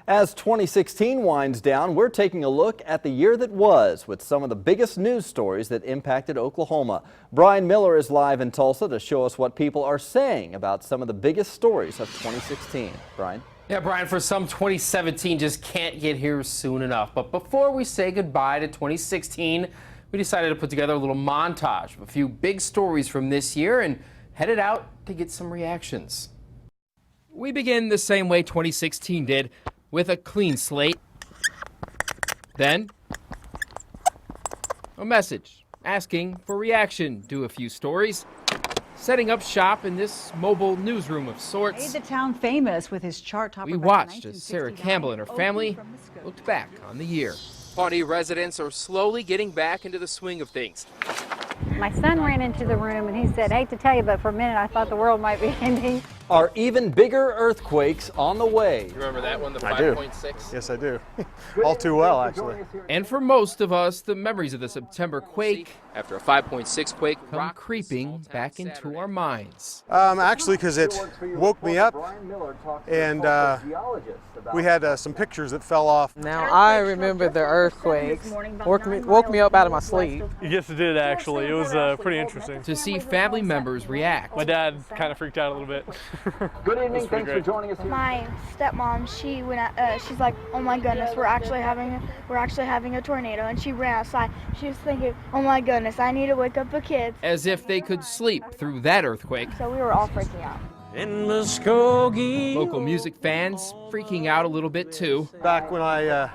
As 2016 winds down, we're taking a look at the year that was with some of the biggest news stories that impacted Oklahoma. Brian Miller is live in Tulsa to show us what people are saying about some of the biggest stories of 2016. Brian? Yeah, Brian, for some 2017 just can't get here soon enough. But before we say goodbye to 2016, we decided to put together a little montage of a few big stories from this year and headed out to get some reactions. We begin the same way 2016 did, with a clean slate. Then, a message asking for reaction to a few stories. Setting up shop in this mobile newsroom of sorts. Made the town famous with his chart topper. We watched as Sarah Campbell and her family looked back on the year. Pawnee residents are slowly getting back into the swing of things. My son ran into the room and he said, "I hate to tell you, but for a minute I thought the world might be ending." Are even bigger earthquakes on the way? You remember that one, the 5.6? Yes, I do. All too well, actually. And for most of us, the memories of the September quake, after a 5.6 quake, come creeping back into our minds. Actually, because it woke me up, and we had some pictures that fell off. Now I remember the earthquakes. Woke me up out of my sleep. Yes, it did actually. It was pretty interesting. To see family members react. My dad kind of freaked out a little bit. Good evening, thanks for joining us here. My stepmom, she's like, "Oh my goodness, we're actually having a tornado," and she ran outside. She was thinking, "Oh my goodness, I need to wake up the kids." As if they could sleep through that earthquake. So we were all freaking out. Local music fans freaking out a little bit too. Back when I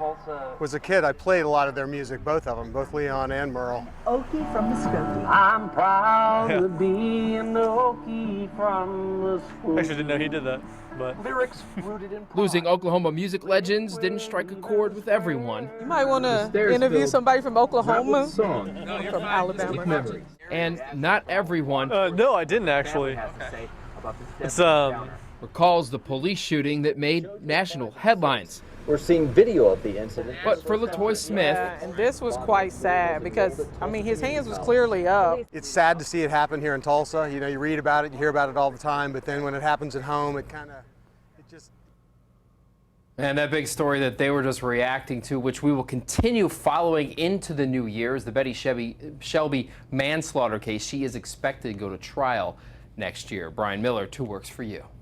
was a kid, I played a lot of their music, both of them, both Leon and Merle. Okie from the Skokie. I'm proud to be an Okie from the Skokie. I actually didn't know he did that, but Lyrics rooted in pride. Losing Oklahoma music legends didn't strike a chord with everyone. You might want to interview somebody from Oklahoma, from Alabama. And not everyone no, I didn't actually. It's recalls the police shooting that made national headlines. We're seeing video of the incident. But for LaToy Smith, And this was quite sad because, I mean, his hands was clearly up. It's sad to see it happen here in Tulsa. You know, you read about it, you hear about it all the time, but then when it happens at home, it just... and that big story that they were just reacting to, which we will continue following into the new year, is the Betty Shelby manslaughter case. She is expected to go to trial next year. Brian Miller, 2 Works for You.